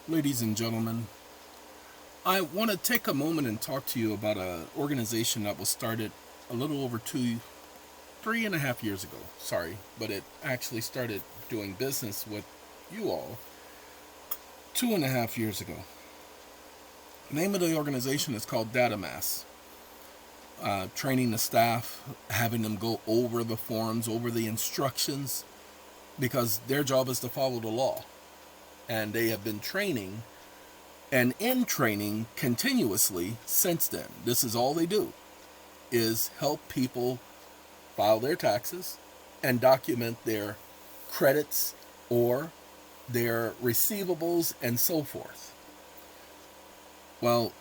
Ladies and gentlemen, I want to take a moment and talk to you about an organization that was started a little over 3.5 years ago. Sorry, but it actually started doing business with you all 2.5 years ago. The name of the organization is called Datamas. Training the staff, having them go over the forms, over the instructions, because their job is to follow the law. And they have been training and in training continuously since then. This is all they do, is help people file their taxes and document their credits or their receivables and so forth. Well,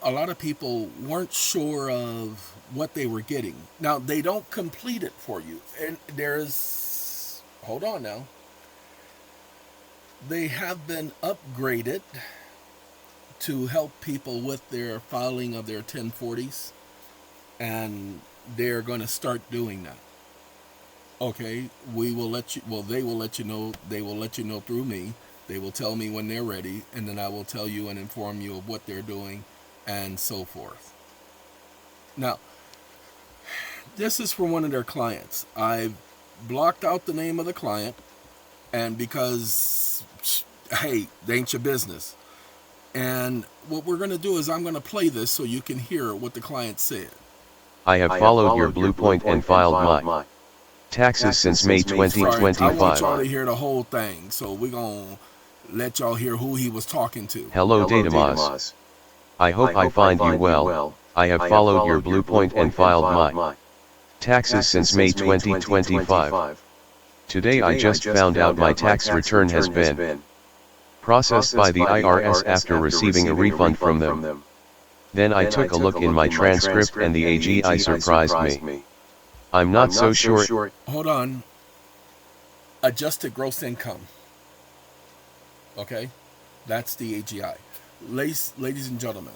a lot of people weren't sure of what they were getting. Now, they don't complete it for you. And hold on now. They have been upgraded to help people with their filing of their 1040s, and they're going to start doing that. Okay, we will let you, well, they will let you know, through me. They will tell me when they're ready, and then I will tell you and inform you of what they're doing and so forth. Now, this is for one of their clients. I've blocked out the name of the client, and because, hey, they ain't your business. And what we're going to do is I'm going to play this so you can hear what the client said. I have followed your blue point and filed my taxes since May 2025. I want y'all to hear the whole thing, so we're going to let y'all hear who he was talking to. Hello Datamas. I hope I find you well. I have followed your blue point and filed my taxes since May 2025. Today I just found out my tax return has been processed by the IRS after receiving a refund from them. Then I took a look in my transcript and the AGI surprised me. I'm not so sure. Hold on. Adjusted gross income. Okay? That's the AGI. Ladies and gentlemen,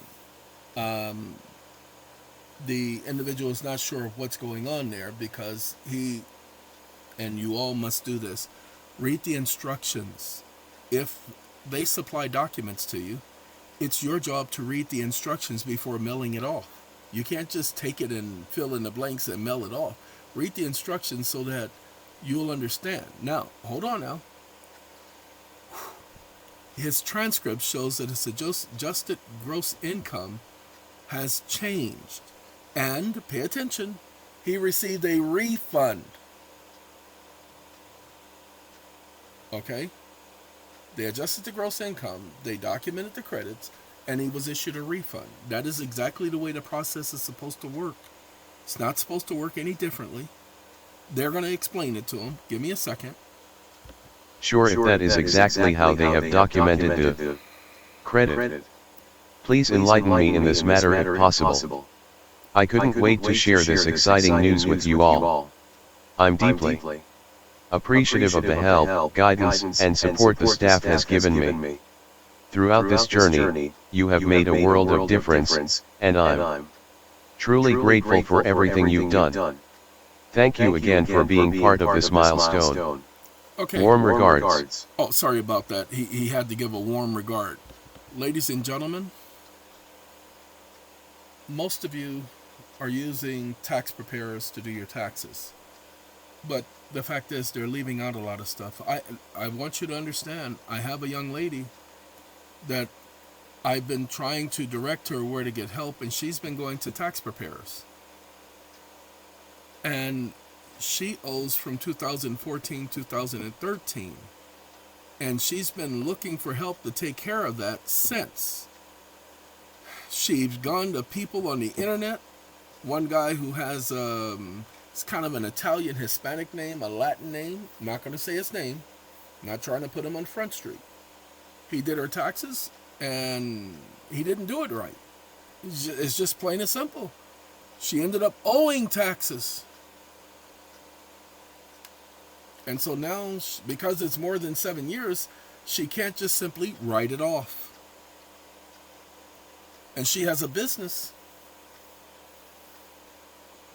the individual is not sure of what's going on there because and you all must do this, read the instructions. If they supply documents to you, it's your job to read the instructions before mailing it off. You can't just take it and fill in the blanks and mail it off. Read the instructions so that you'll understand. Now, hold on now. His transcript shows that his adjusted gross income has changed. And, pay attention, he received a refund. Okay? They adjusted the gross income, they documented the credits, and he was issued a refund. That is exactly the way the process is supposed to work. It's not supposed to work any differently. They're going to explain it to him. Give me a second. Sure, if that is exactly how they have documented the credit. Please enlighten me in this matter if possible. I couldn't wait to share this exciting news with you all. I'm deeply appreciative of the help, guidance, and support the staff has given me. Throughout this journey, you have made a world of difference, and I'm truly grateful for everything you've done. Thank you again for being part of this milestone. Okay. Warm regards. Oh, sorry about that. He had to give a warm regard. Ladies and gentlemen, most of you are using tax preparers to do your taxes. But the fact is, they're leaving out a lot of stuff. I want you to understand, I have a young lady that I've been trying to direct her where to get help, and she's been going to tax preparers. And she owes from 2014, 2013. And she's been looking for help to take care of that since. She's gone to people on the internet. One guy who has it's kind of an Italian Hispanic name, a Latin name. I'm not going to say his name. I'm not trying to put him on Front Street. He did her taxes, and he didn't do it right. It's just plain and simple. She ended up owing taxes. And so now, because it's more than 7 years, she can't just simply write it off. And she has a business.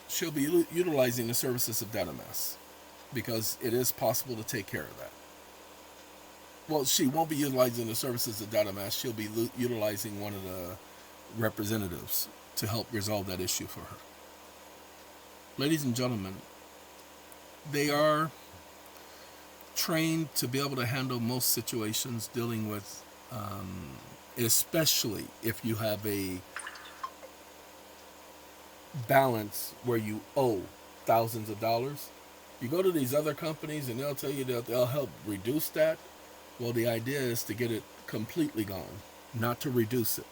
She'll be utilizing the services of Datamas because it is possible to take care of that. Well, she won't be utilizing the services of Datamas. She'll be utilizing one of the representatives to help resolve that issue for her. Ladies and gentlemen, they are trained to be able to handle most situations dealing with, especially if you have a balance where you owe thousands of dollars. You go to these other companies and they'll tell you that they'll help reduce that. Well, the idea is to get it completely gone, not to reduce it,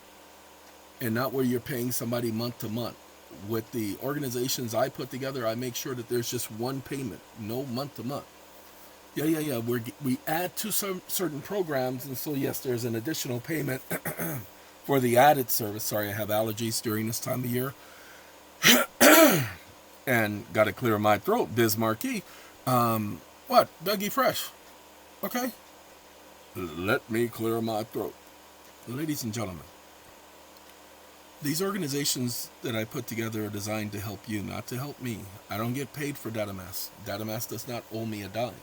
and not where you're paying somebody month to month. With the organizations I put together, I make sure that there's just one payment, no month to month. Yeah. We add to some certain programs, and so yes, there's an additional payment for the added service. Sorry, I have allergies during this time of year, and got to clear my throat. Biz Marquee. What? Dougie Fresh. Okay. Let me clear my throat. Ladies and gentlemen, these organizations that I put together are designed to help you, not to help me. I don't get paid for Datamas. Datamas does not owe me a dime.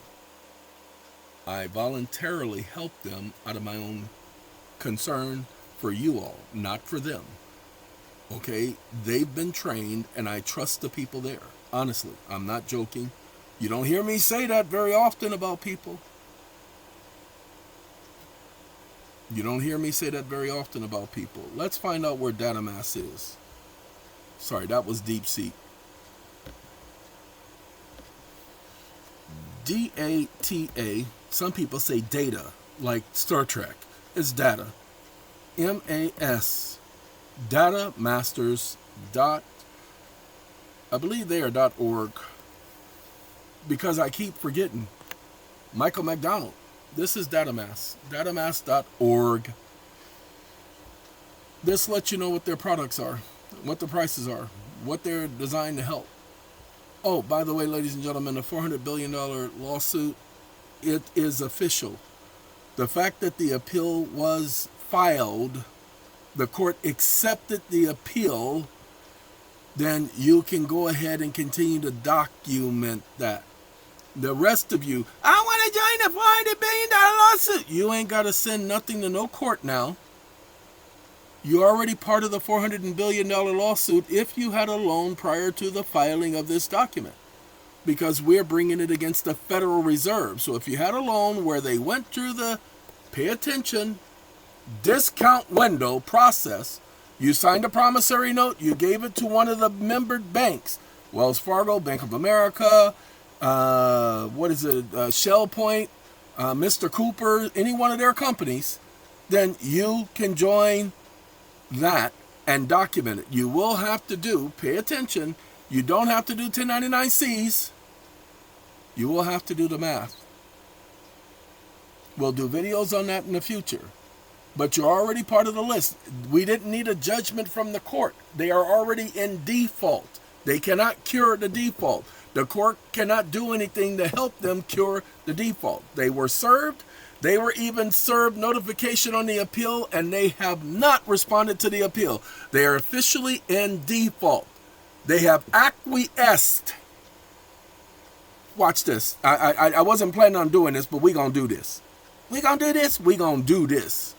I voluntarily help them out of my own concern for you all, not for them. Okay? They've been trained, and I trust the people there. Honestly, I'm not joking. You don't hear me say that very often about people. You don't hear me say that very often about people. Let's find out where Datamas is. Sorry, that was deep seek. D-A-T-A. Some people say data, like Star Trek. It's data. M-A-S. Datamasters. I believe they are .org. Because I keep forgetting. Michael McDonald. This is Datamas. Datamas.org. This lets you know what their products are, what the prices are, what they're designed to help. Oh, by the way, ladies and gentlemen, the $400 billion lawsuit, it is official. The fact that the appeal was filed, the court accepted the appeal, then you can go ahead and continue to document that. The rest of you, I want to join the $400 billion lawsuit. You ain't got to send nothing to no court now. You're already part of the $400 billion lawsuit if you had a loan prior to the filing of this document. Because we're bringing it against the Federal Reserve. So if you had a loan where they went through the, pay attention, discount window process, you signed a promissory note, you gave it to one of the membered banks, Wells Fargo, Bank of America, Shell Point, Mr. Cooper, any one of their companies, then you can join that and document it. You will have to do, pay attention, you don't have to do 1099-Cs. You will have to do the math. We'll do videos on that in the future. But you're already part of the list. We didn't need a judgment from the court. They are already in default. They cannot cure the default. The court cannot do anything to help them cure the default. They were served. They were even served notification on the appeal, and they have not responded to the appeal. They are officially in default. They have acquiesced. Watch this. I wasn't planning on doing this, but we're going to do this. We're going to do this. We're going to do this.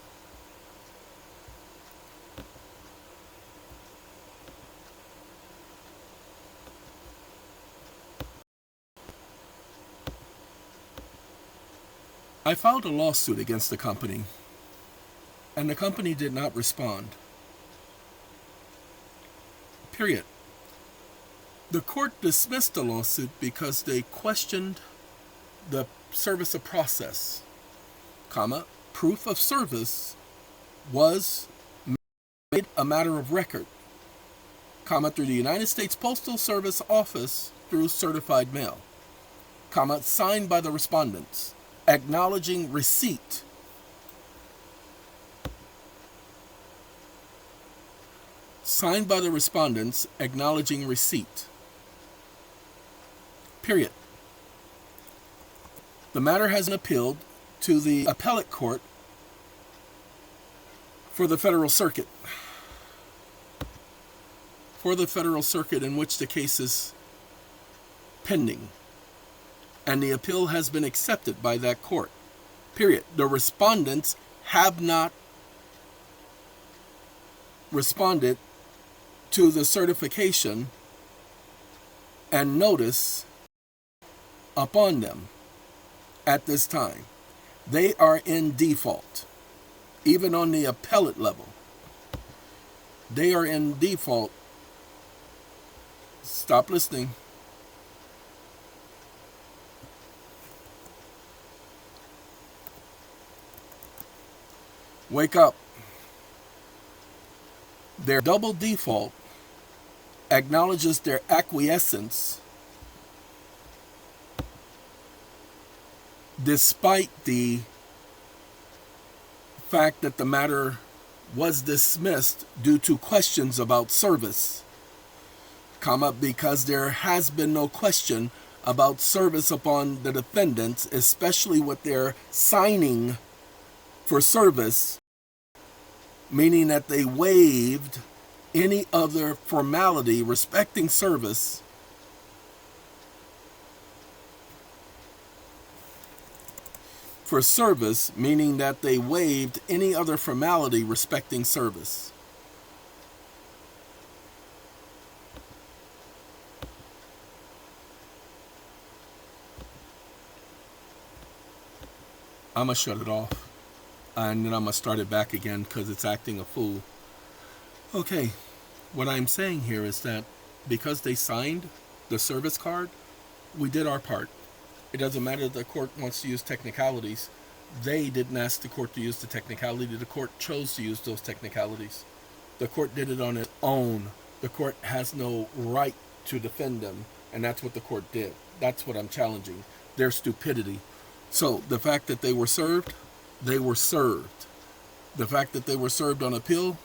I filed a lawsuit against the company, and the company did not respond. Period. The court dismissed the lawsuit because they questioned the service of process, proof of service was made a matter of record, through the United States Postal Service office through certified mail, signed by the respondents, acknowledging receipt. Signed by the respondents, acknowledging receipt. Period. The matter has been appealed to the appellate court for the Federal Circuit. In which the case is pending. And the appeal has been accepted by that court. Period. The respondents have not responded to the certification and notice upon them at this time. They are in default. Even on the appellate level, they are in default. Stop listening. Wake up. Their double default acknowledges their acquiescence despite the fact that the matter was dismissed due to questions about service, because there has been no question about service upon the defendants, especially with their signing for service, meaning that they waived any other formality respecting service for service, meaning that they waived any other formality respecting service. I'm going to shut it off, and then I'm going to start it back again because it's acting a fool. Okay, what I'm saying here is that because they signed the service card, we did our part. It doesn't matter if the court wants to use technicalities. They didn't ask the court to use the technicality. The court chose to use those technicalities. The court did it on its own. The court has no right to defend them, and that's what the court did. That's what I'm challenging, their stupidity. So the fact that they were served, they were served. The fact that they were served on appeal,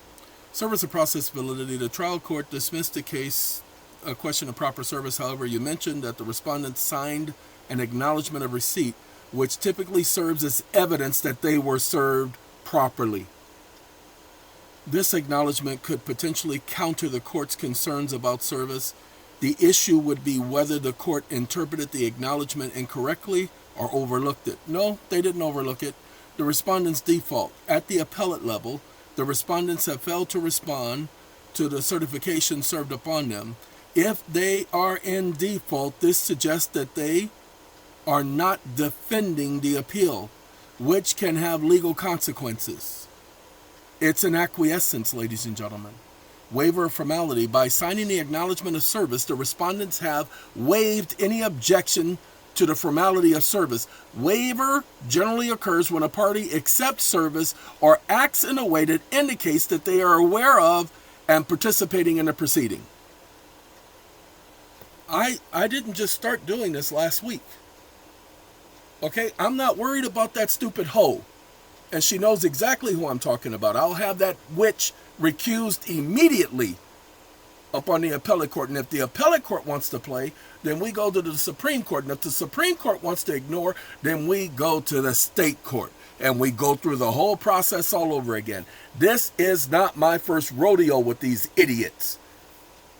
service of process validity, the trial court dismissed the case, a question of proper service. However, you mentioned that the respondent signed an acknowledgement of receipt, which typically serves as evidence that they were served properly. This acknowledgement could potentially counter the court's concerns about service. The issue would be whether the court interpreted the acknowledgement incorrectly or overlooked it. No, they didn't overlook it. The respondent's default. At the appellate level, the respondents have failed to respond to the certification served upon them. If they are in default, this suggests that they are not defending the appeal, which can have legal consequences. It's an acquiescence, ladies and gentlemen. Waiver of formality. By signing the acknowledgement of service, the respondents have waived any objection to the formality of service. Waiver generally occurs when a party accepts service or acts in a way that indicates that they are aware of and participating in the proceeding. I didn't just start doing this last week. Okay, I'm not worried about that stupid hoe. And she knows exactly who I'm talking about. I'll have that witch recused immediately upon the appellate court. And if the appellate court wants to play, then we go to the Supreme Court. And if the Supreme Court wants to ignore, then we go to the state court. And we go through the whole process all over again. This is not my first rodeo with these idiots.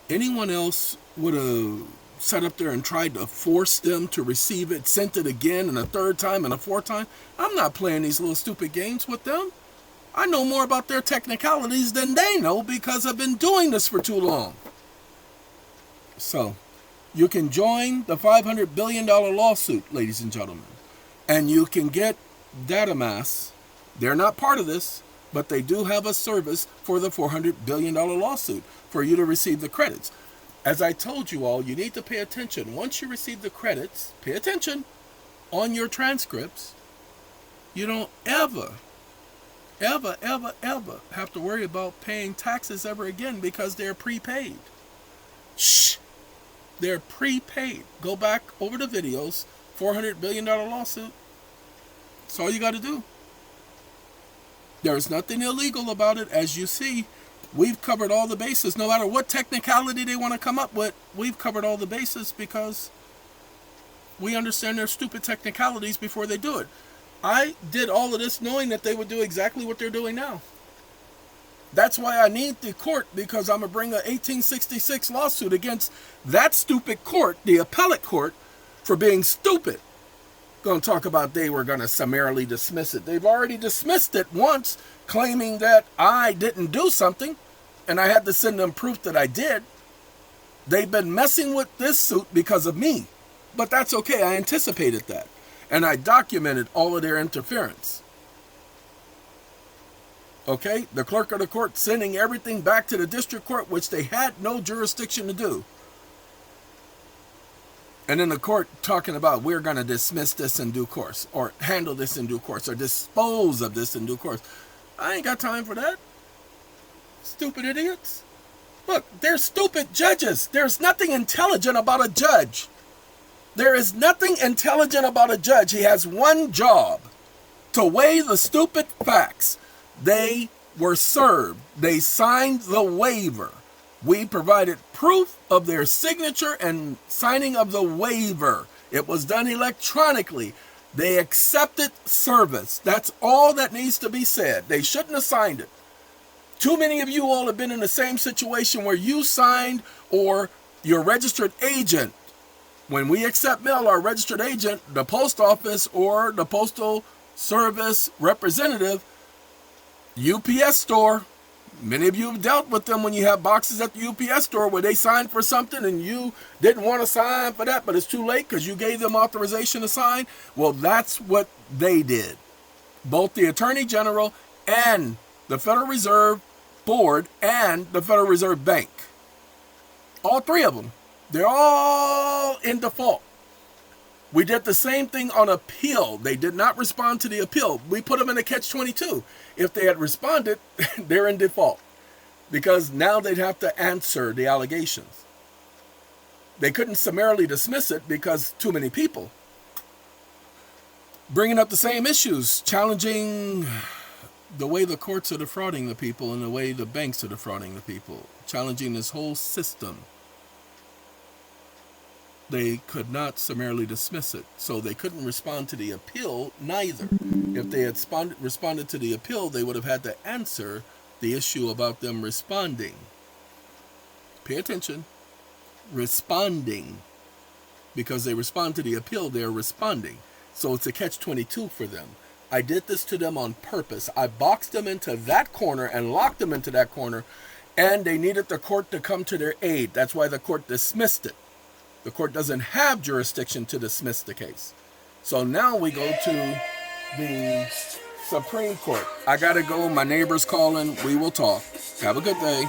Anyone else would have sat up there and tried to force them to receive it, sent it again and a third time and a fourth time. I'm not playing these little stupid games with them. I know more about their technicalities than they know because I've been doing this for too long. So, you can join the $500 billion lawsuit, ladies and gentlemen, and you can get Datamas. They're not part of this, but they do have a service for the $400 billion lawsuit for you to receive the credits. As I told you all, you need to pay attention. Once you receive the credits, pay attention on your transcripts. You don't ever have to worry about paying taxes ever again because they're prepaid. Shh! They're prepaid. Go back over the videos. $400 billion lawsuit. That's all you got to do. There's nothing illegal about it, as you see. We've covered all the bases. No matter what technicality they want to come up with, we've covered all the bases because we understand their stupid technicalities before they do it. I did all of this knowing that they would do exactly what they're doing now. That's why I need the court, because I'm going to bring an 1866 lawsuit against that stupid court, the appellate court, for being stupid. going to talk about they were going to summarily dismiss it. They've already dismissed it once, claiming that I didn't do something, and I had to send them proof that I did. They've been messing with this suit because of me. But that's okay. I anticipated that. And I documented all of their interference. Okay? The clerk of the court sending everything back to the district court, which they had no jurisdiction to do. And then the court talking about we're going to dismiss this in due course, or handle this in due course, or dispose of this in due course. I ain't got time for that. Stupid idiots. Look, they're stupid judges. There's nothing intelligent about a judge. There is nothing intelligent about a judge. He has one job: to weigh the stupid facts. They were served. They signed the waiver. We provided proof of their signature and signing of the waiver. It was done electronically. They accepted service. That's all that needs to be said. They shouldn't have signed it. Too many of you all have been in the same situation where you signed, or your registered agent. When we accept mail, our registered agent, the post office or the postal service representative, UPS store, many of you have dealt with them when you have boxes at the UPS store where they signed for something and you didn't want to sign for that, but it's too late because you gave them authorization to sign. Well, that's what they did. Both the Attorney General and the Federal Reserve Board and the Federal Reserve Bank. All three of them. They're all in default. We did the same thing on appeal. They did not respond to the appeal. We put them in a catch-22. If they had responded, they're in default, because now they'd have to answer the allegations. They couldn't summarily dismiss it because too many people. Bringing up the same issues, challenging the way the courts are defrauding the people and the way the banks are defrauding the people, challenging this whole system. They could not summarily dismiss it, so they couldn't respond to the appeal neither. If they had responded to the appeal, they would have had to answer the issue about them responding. Pay attention. Responding. Because they respond to the appeal, they're responding. So it's a catch-22 for them. I did this to them on purpose. I boxed them into that corner and locked them into that corner, and they needed the court to come to their aid. That's why the court dismissed it. The court doesn't have jurisdiction to dismiss the case. So now we go to the Supreme Court. I gotta go. My neighbor's calling. We will talk. Have a good day.